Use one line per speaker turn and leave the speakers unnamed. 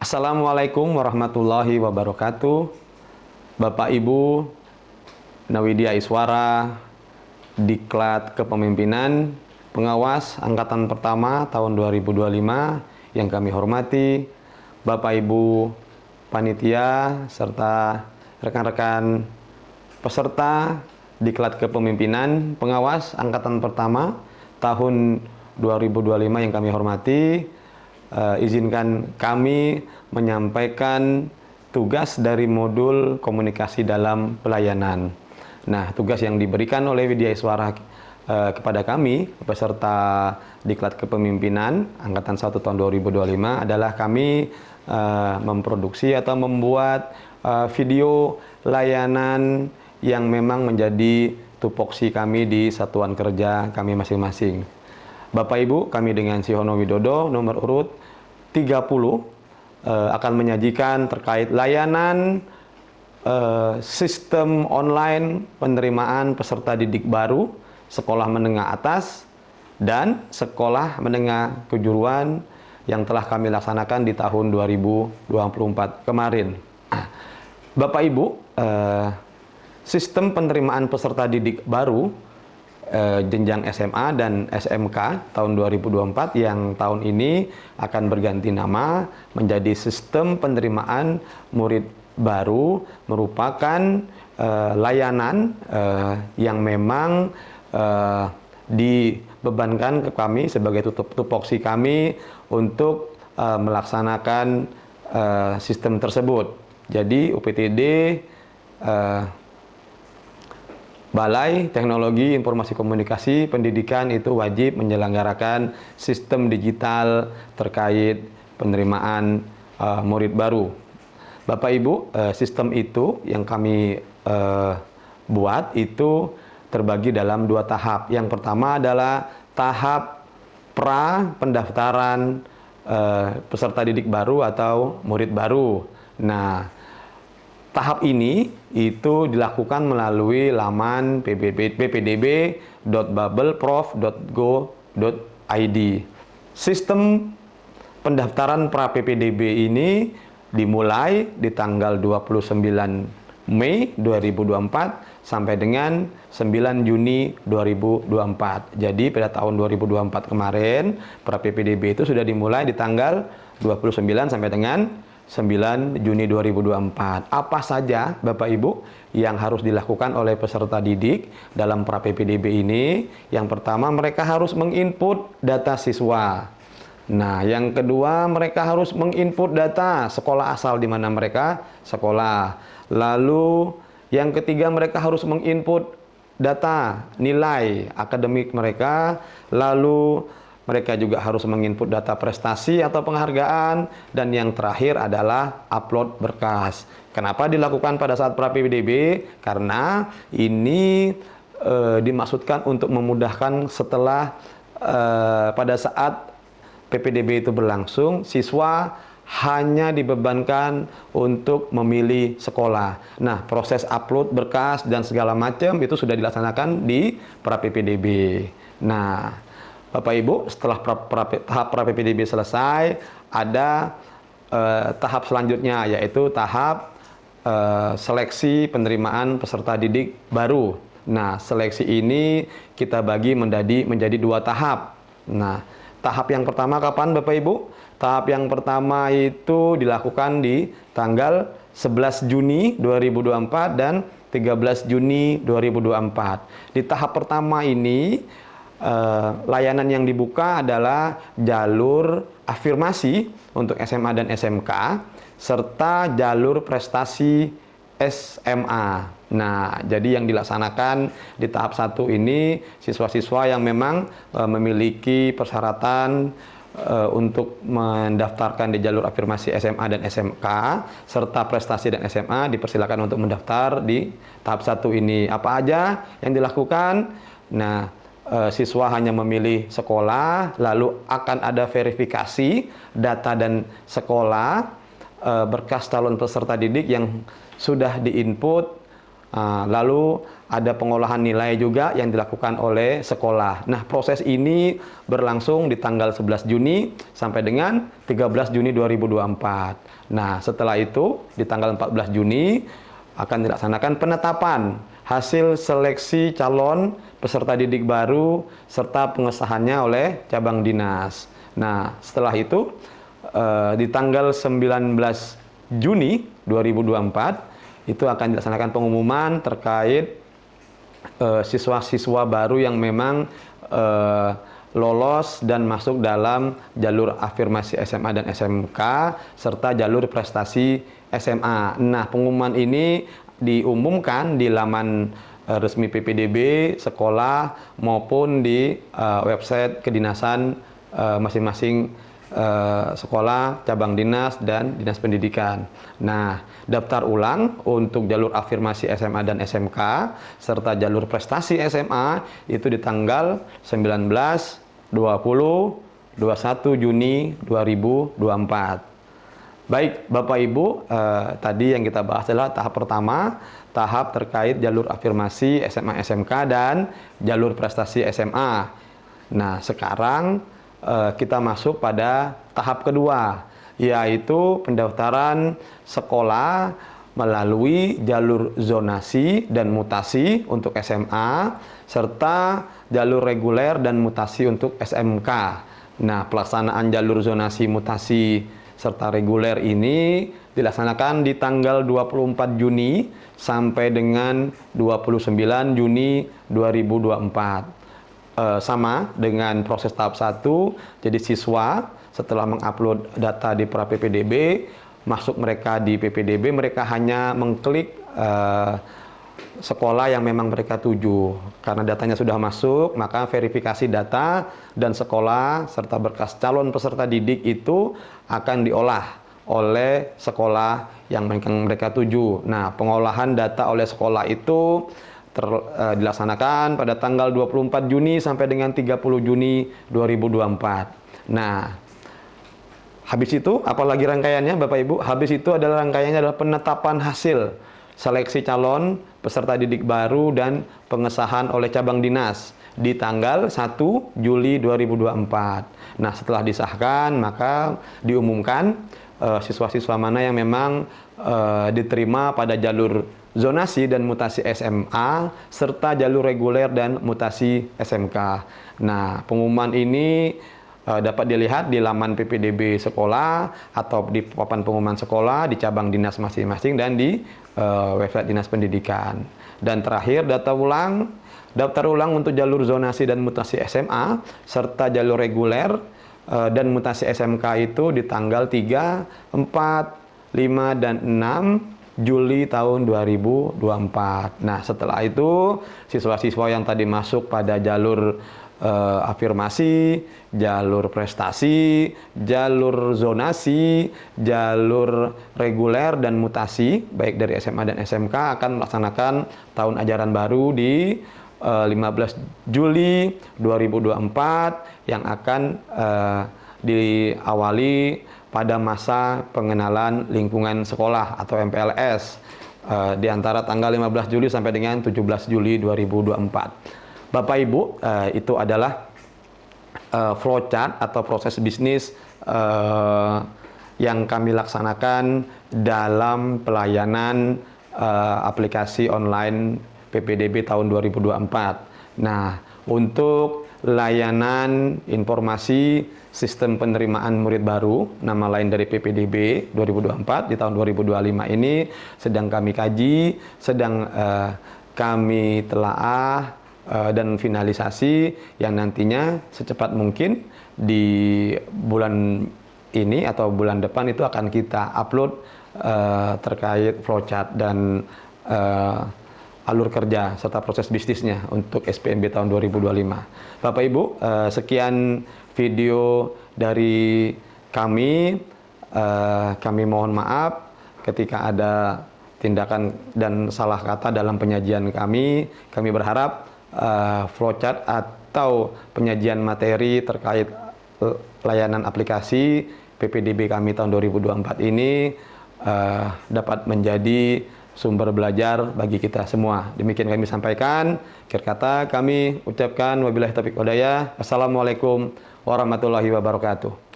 Assalamualaikum warahmatullahi wabarakatuh. Bapak Ibu, Nawidya Iswara, Diklat Kepemimpinan, Pengawas Angkatan Pertama tahun 2025 yang kami hormati, Bapak Ibu Panitia, serta rekan-rekan peserta Diklat Kepemimpinan, Pengawas Angkatan Pertama tahun 2025 yang kami hormati. Izinkan kami menyampaikan tugas dari modul komunikasi dalam pelayanan. Nah, tugas yang diberikan oleh Widya Iswara kepada kami, peserta Diklat Kepemimpinan Angkatan 1 tahun 2025 adalah kami memproduksi atau membuat video layanan yang memang menjadi tupoksi kami di satuan kerja kami masing-masing. Bapak Ibu, kami dengan Sihono Widodo nomor urut 30 akan menyajikan terkait layanan sistem online penerimaan peserta didik baru sekolah menengah atas dan sekolah menengah kejuruan yang telah kami laksanakan di tahun 2024 kemarin. Bapak Ibu, sistem penerimaan peserta didik baru jenjang SMA dan SMK tahun 2024 yang tahun ini akan berganti nama menjadi sistem penerimaan murid baru, merupakan layanan yang memang dibebankan ke kami sebagai tupoksi kami untuk melaksanakan sistem tersebut. Jadi UPTD Balai Teknologi Informasi Komunikasi Pendidikan itu wajib menyelenggarakan sistem digital terkait penerimaan murid baru. Bapak Ibu, sistem itu yang kami buat itu terbagi dalam dua tahap. Yang pertama adalah tahap pra pendaftaran peserta didik baru atau murid baru. Nah, tahap ini itu dilakukan melalui laman ppdb.babelprof.go.id. Sistem pendaftaran pra PPDB ini dimulai di tanggal 29 Mei 2024 sampai dengan 9 Juni 2024. Jadi pada tahun 2024 kemarin pra PPDB itu sudah dimulai di tanggal 29 sampai dengan 9 Juni 2024. Apa saja Bapak Ibu yang harus dilakukan oleh peserta didik dalam pra PPDB ini? Yang pertama, mereka harus menginput data siswa. Nah, yang kedua, mereka harus menginput data sekolah asal di mana mereka sekolah. Lalu yang ketiga, mereka harus menginput data nilai akademik mereka. Lalu mereka juga harus menginput data prestasi atau penghargaan. Dan yang terakhir adalah upload berkas. Kenapa dilakukan pada saat pra-PPDB? Karena ini dimaksudkan untuk memudahkan setelah pada saat PPDB itu berlangsung, siswa hanya dibebankan untuk memilih sekolah. Nah, proses upload berkas dan segala macam itu sudah dilaksanakan di pra-PPDB. Nah, Bapak Ibu, setelah tahap pra-PPDB selesai, ada tahap selanjutnya, yaitu tahap seleksi penerimaan peserta didik baru. Nah, seleksi ini kita bagi menjadi dua tahap. Nah, tahap yang pertama kapan Bapak Ibu? Tahap yang pertama itu dilakukan di tanggal 11 Juni 2024 dan 13 Juni 2024. Di tahap pertama ini, layanan yang dibuka adalah jalur afirmasi untuk SMA dan SMK serta jalur prestasi SMA. Nah, jadi yang dilaksanakan di tahap 1 ini siswa-siswa yang memang memiliki persyaratan untuk mendaftarkan di jalur afirmasi SMA dan SMK serta prestasi dan SMA dipersilakan untuk mendaftar di tahap 1 ini. Apa aja yang dilakukan? Nah, siswa hanya memilih sekolah, lalu akan ada verifikasi data dan sekolah, berkas calon peserta didik yang sudah diinput Lalu ada pengolahan nilai juga yang dilakukan oleh sekolah. Nah, proses ini berlangsung di tanggal 11 Juni sampai dengan 13 Juni 2024. Nah, setelah itu di tanggal 14 Juni akan dilaksanakan penetapan hasil seleksi calon peserta didik baru serta pengesahannya oleh cabang dinas. Nah, setelah itu di tanggal 19 Juni 2024 itu akan dilaksanakan pengumuman terkait siswa-siswa baru yang memang lolos dan masuk dalam jalur afirmasi SMA dan SMK serta jalur prestasi SMA. Nah, pengumuman ini diumumkan di laman resmi PPDB sekolah maupun di website kedinasan masing-masing sekolah, cabang dinas, dan dinas pendidikan. Nah, daftar ulang untuk jalur afirmasi SMA dan SMK serta jalur prestasi SMA itu di tanggal 19, 20, 21 Juni 2024. Baik, Bapak Ibu, tadi yang kita bahas adalah tahap pertama, tahap terkait jalur afirmasi SMA SMK dan jalur prestasi SMA. Nah, sekarang kita masuk pada tahap kedua, yaitu pendaftaran sekolah melalui jalur zonasi dan mutasi untuk SMA serta jalur reguler dan mutasi untuk SMK. Nah, pelaksanaan jalur zonasi, mutasi serta reguler ini dilaksanakan di tanggal 24 Juni sampai dengan 29 Juni 2024. Sama dengan proses tahap 1, jadi siswa setelah mengupload data di pra PPDB, masuk mereka di PPDB, mereka hanya mengklik sekolah yang memang mereka tuju. Karena datanya sudah masuk, maka verifikasi data dan sekolah serta berkas calon peserta didik itu akan diolah oleh sekolah yang mereka tuju. Nah, pengolahan data oleh sekolah itu dilaksanakan pada tanggal 24 Juni sampai dengan 30 Juni 2024. Nah, habis itu apalagi rangkaiannya Bapak Ibu? Habis itu adalah rangkaiannya adalah penetapan hasil seleksi calon peserta didik baru dan pengesahan oleh cabang dinas di tanggal 1 Juli 2024. Nah, setelah disahkan maka diumumkan siswa-siswa mana yang memang diterima pada jalur zonasi dan mutasi SMA serta jalur reguler dan mutasi SMK. Nah, pengumuman ini dapat dilihat di laman PPDB sekolah atau di papan pengumuman sekolah di cabang dinas masing-masing dan di website dinas pendidikan. Dan terakhir daftar ulang untuk jalur zonasi dan mutasi SMA serta jalur reguler dan mutasi SMK itu di tanggal 3, 4, 5, dan 6 Juli tahun 2024. Nah, setelah itu siswa-siswa yang tadi masuk pada jalur afirmasi, jalur prestasi, jalur zonasi, jalur reguler dan mutasi baik dari SMA dan SMK akan melaksanakan tahun ajaran baru di 15 Juli 2024 yang akan diawali pada masa pengenalan lingkungan sekolah atau MPLS di antara tanggal 15 Juli sampai dengan 17 Juli 2024. Bapak Ibu, itu adalah flowchart atau proses bisnis yang kami laksanakan dalam pelayanan aplikasi online PPDB tahun 2024. Nah, untuk layanan informasi sistem penerimaan murid baru, nama lain dari PPDB 2024 di tahun 2025 ini sedang kami kaji, sedang kami telaah dan finalisasi yang nantinya secepat mungkin di bulan ini atau bulan depan itu akan kita upload terkait flowchart dan alur kerja serta proses bisnisnya untuk SPMB tahun 2025. Bapak Ibu, sekian video dari kami. Kami mohon maaf ketika ada tindakan dan salah kata dalam penyajian kami. Kami berharap flowchart atau penyajian materi terkait layanan aplikasi PPDB kami tahun 2024 ini dapat menjadi sumber belajar bagi kita semua. Demikian kami sampaikan. Akhir kata kami ucapkan wabillahi taufiq wal hidayah. Assalamualaikum warahmatullahi wabarakatuh.